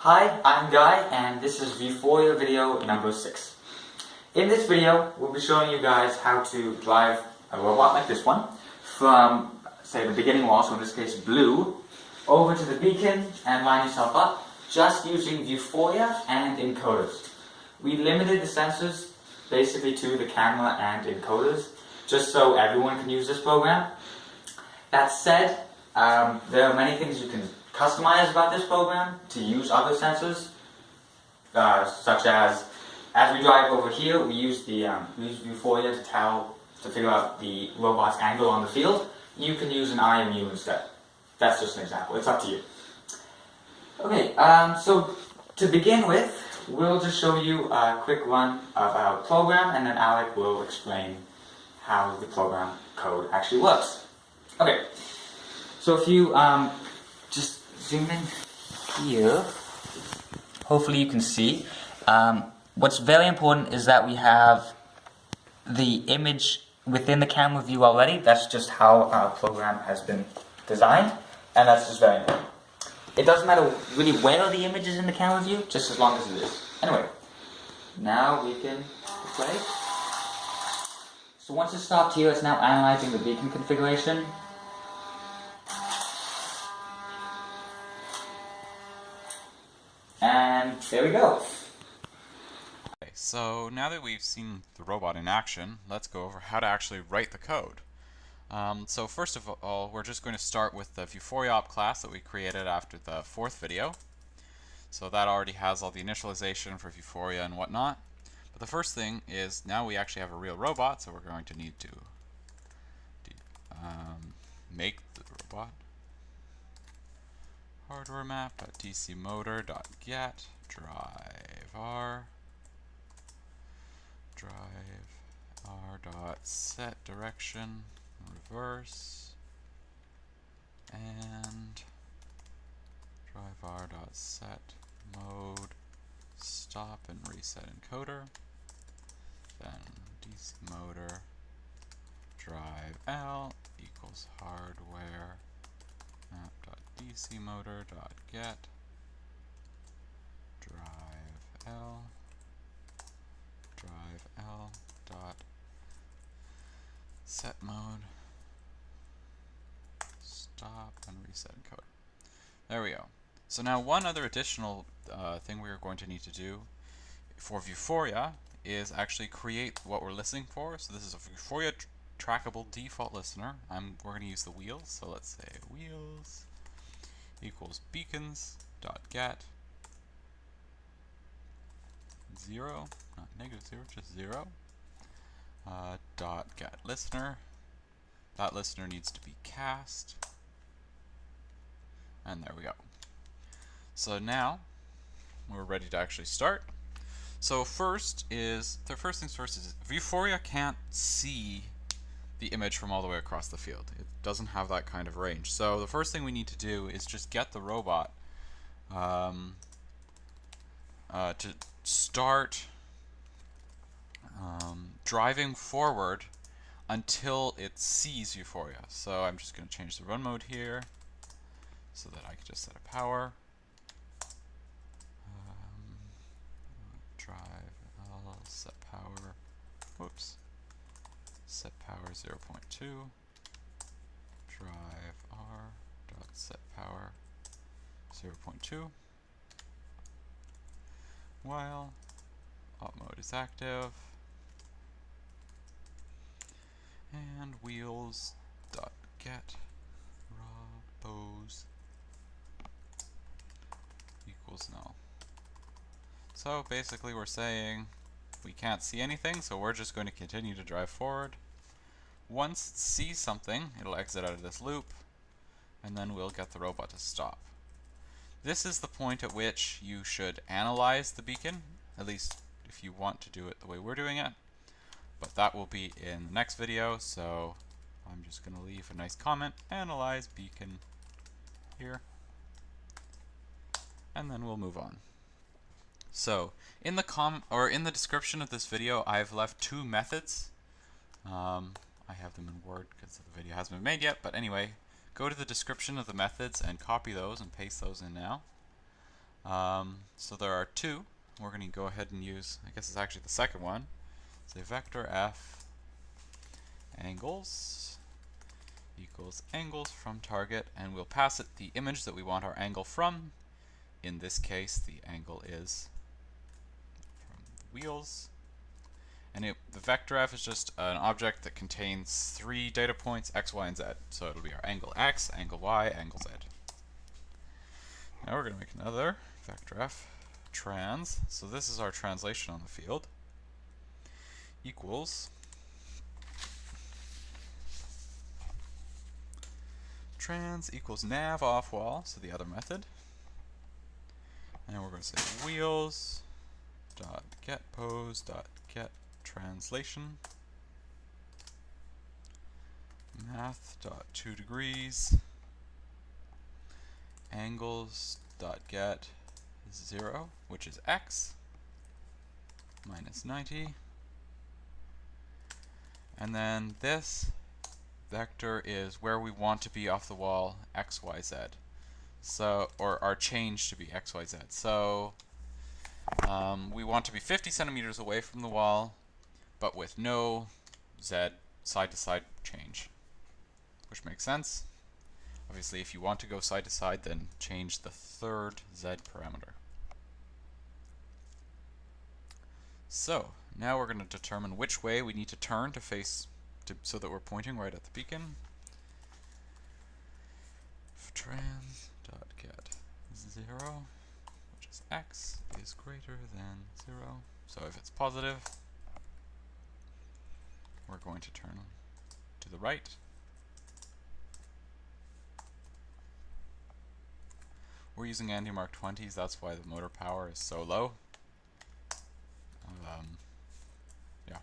Hi, I'm Guy, and this is Vuforia video number 6. In this video, we'll be showing you guys how to drive a robot like this one from, say, the beginning wall, so in this case blue, over to the beacon and line yourself up, just using Vuforia and encoders. We limited the sensors basically to the camera and encoders, just so everyone can use this program. That said, there are many things you can customize about this program to use other sensors, such as we drive over here, we use Vuforia to figure out the robot's angle on the field. You can use an IMU instead. That's just an example. It's up to you. Okay, so to begin with, we'll just show you a quick run of our program, and then Alec will explain how the program code actually works. Okay, so if you just zoom in here, hopefully you can see. What's very important is that we have the image within the camera view already. That's just how our program has been designed, and that's just very important. It doesn't matter really where the image is in the camera view, just as long as it is. Anyway, now we can play. So once it's stopped here, it's now analyzing the beacon configuration. And there we go. Okay, so now that we've seen the robot in action, let's go over how to actually write the code. So first of all, we're just going to start with the VuforiaOp class that we created after the 4th video. So that already has all the initialization for Vuforia and whatnot. But the first thing is now we actually have a real robot, so we're going to need to make the robot. Hardware map.dcmotor.get drive_r.set direction reverse and drive_r.set mode stop and reset encoder, then DC motor drive L equals hardware map.dcmotor.get drive L dot set mode stop and reset encoder. There we go. So now one other additional thing we are going to need to do for Vuforia is actually create what we're listening for. So this is a VuforiaTrackableDefaultListener. We're going to use the wheels. So let's say wheels equals beacons.get 0, not -0, just 0. Dot get listener. That listener needs to be cast. And there we go. So now we're ready to actually start. So first things first is Vuforia can't see the image from all the way across the field. It doesn't have that kind of range. So the first thing we need to do is just get the robot to start driving forward until it sees Vuforia. So I'm just going to change the run mode here so that I can just set a power. Drive L set power. Whoops. Set power 0.2. Drive R dot set power 0.2. While op mode is active. And wheels dot get RawPose equals null. So basically we're saying we can't see anything, so we're just going to continue to drive forward. Once it sees something, it'll exit out of this loop, and then we'll get the robot to stop. This is the point at which you should analyze the beacon, at least if you want to do it the way we're doing it. But that will be in the next video, so I'm just going to leave a nice comment, analyze beacon here, and then we'll move on. So in the description of this video, I've left 2 methods. I have them in Word because the video hasn't been made yet, but anyway, go to the description of the methods and copy those and paste those in now. So there are two. We're going to go ahead and use, I guess it's actually the second one. Say VectorF angles equals anglesFromTarget, and we'll pass it the image that we want our angle from. In this case, the angle is from the wheels. And the VectorF is just an object that contains 3 data points, x, y, and z. So it'll be our angle x, angle y, angle z. Now we're going to make another VectorF trans. So this is our translation on the field. Equals trans equals navOffWall, so the other method. And we're going to say wheels.getPose.get translation Math.2degrees angles.get 0, which is x, minus 90. And then this vector is where we want to be off the wall, x, y, z. So, or our change to be x, y, z. So we want to be 50 centimeters away from the wall, but with no z side-to-side change, which makes sense. Obviously, if you want to go side to side, then change the third z parameter. So now we're going to determine which way we need to turn to face so that we're pointing right at the beacon. Trans.get 0, which is x, is greater than 0. So if it's positive, we're going to turn to the right. We're using anti-mark 20s, that's why the motor power is so low. Yeah.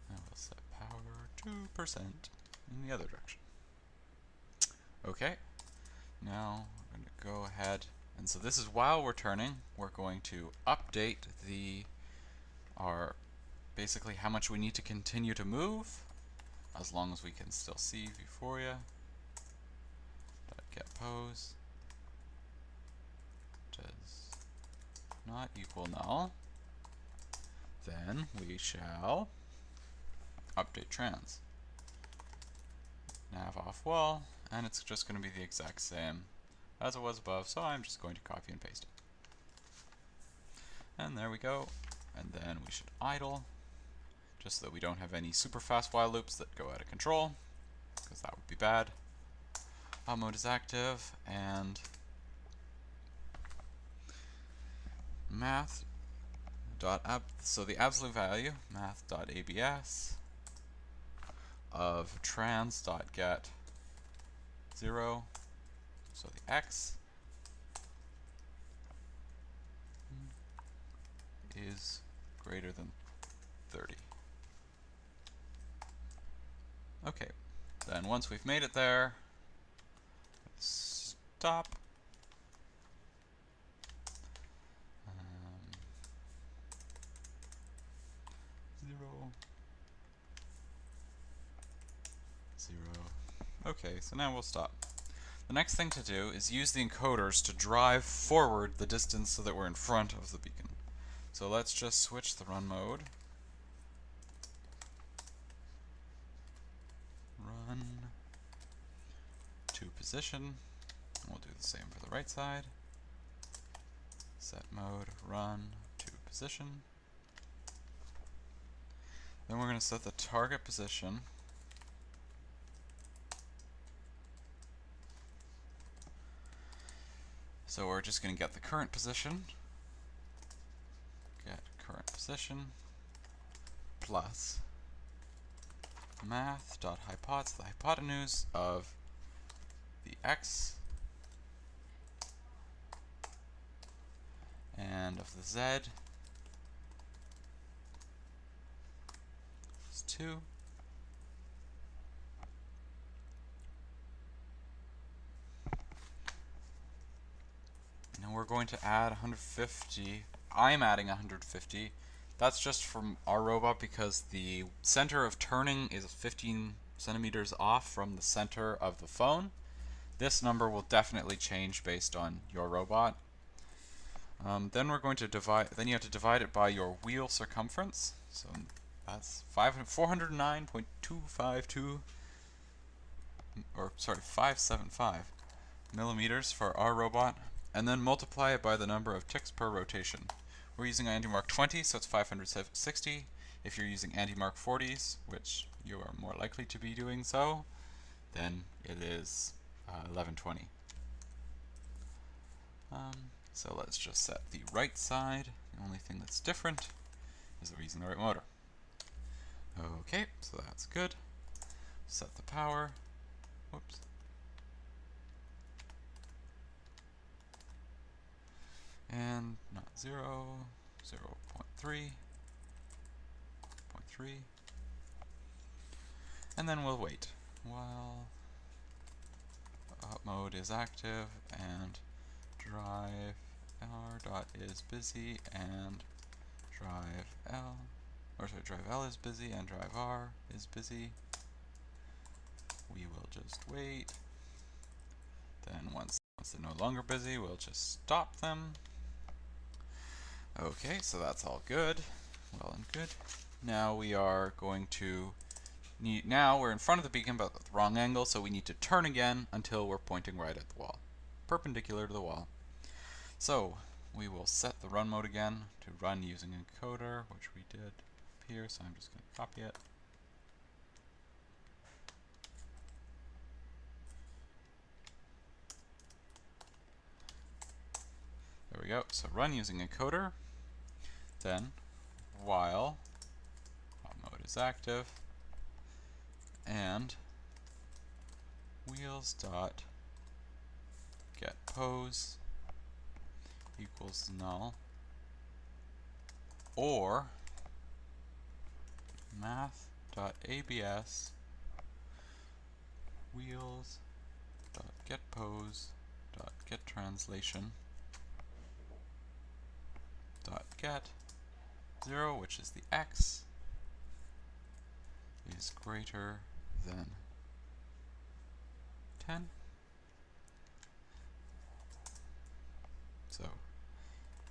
Now we'll set power 2% in the other direction. Okay, now we're going to go ahead, and so this is while we're turning, we're going to update basically how much we need to continue to move, as long as we can still see VuforiaTrackableDefaultListener does not equal null. Then we shall update trans navOffWall, and it's just going to be the exact same as it was above, so I'm just going to copy and paste it. And there we go. And then we should idle, just so that we don't have any super fast while loops that go out of control, because that would be bad. Mode is active, and so the absolute value, math.abs of trans.get 0, so the x is greater than 30. Okay, then once we've made it there, stop. 0, 0. Okay, so now we'll stop. The next thing to do is use the encoders to drive forward the distance so that we're in front of the beacon. So let's just switch the run mode. Run to position. And we'll do the same for the right side. Set mode, run to position. Then we're going to set the target position. So we're just going to get the current position. Get current position plus math.hypots, the hypotenuse of the x and of the z is 2. going to add 150. I'm adding 150. That's just from our robot because the center of turning is 15 centimeters off from the center of the phone. This number will definitely change based on your robot. Then we're going to divide. Then you have to divide it by your wheel circumference. So that's 409.252, or sorry, 575 millimeters for our robot, and then multiply it by the number of ticks per rotation. We're using AndyMark 20, so it's 560. If you're using AndyMark 40s, which you are more likely to be doing so, then it is 1120. So let's just set the right side. The only thing that's different is that we're using the right motor. Okay, so that's good. Set the power. Whoops. And not 0, 0.3, 0.3. And then we'll wait while up mode is active and drive R is busy and drive L, or sorry, drive L is busy and drive R is busy. We will just wait. Then once they're no longer busy, we'll just stop them. Okay, so that's all good. Well and good. Now we are going to need, now we're in front of the beacon but at the wrong angle, so we need to turn again until we're pointing right at the wall, perpendicular to the wall. So we will set the run mode again to run using encoder, which we did up here, so I'm just going to copy it. There we go. So run using encoder. Then while mode is active and wheels.getPose equals null, or Math.abs wheels.getPose.getTranslation.get 0, which is the x, is greater than 10. So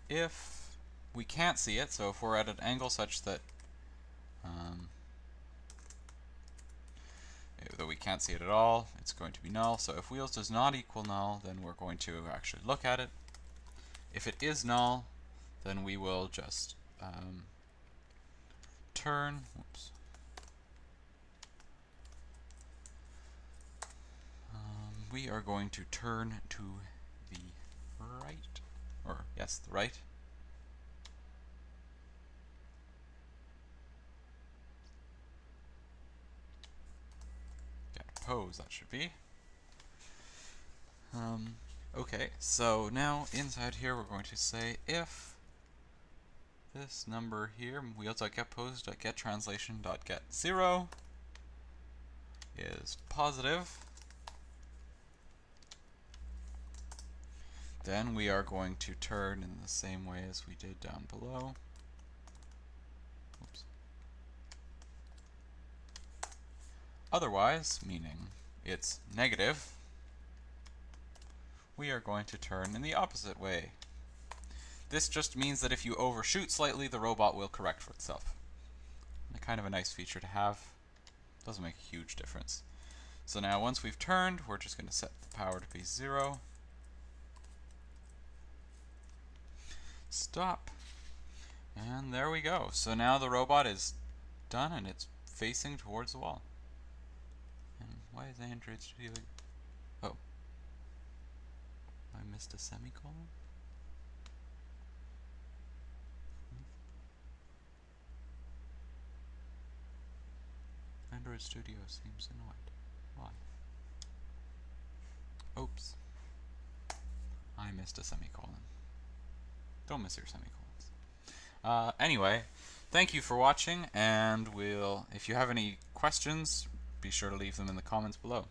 if we can't see it, so if we're at an angle such that that we can't see it at all, it's going to be null. So if wheels does not equal null, then we're going to actually look at it. If it is null, then we will just turn. Whoops. We are going to turn to the right, or yes, the right. Pose, that should be. Okay, so now inside here we're going to say if this number here, wheels.getPose.getTranslation.get 0 is positive, then we are going to turn in the same way as we did down below. Oops. Otherwise, meaning it's negative, we are going to turn in the opposite way. This just means that if you overshoot slightly, the robot will correct for itself. Kind of a nice feature to have. Doesn't make a huge difference. So now once we've turned, we're just going to set the power to be 0. Stop. And there we go. So now the robot is done and it's facing towards the wall. And why is Android Studio... Oh. I missed a semicolon? Android Studio seems annoyed. Why? Oops. I missed a semicolon. Don't miss your semicolons. Anyway, thank you for watching, and if you have any questions, be sure to leave them in the comments below.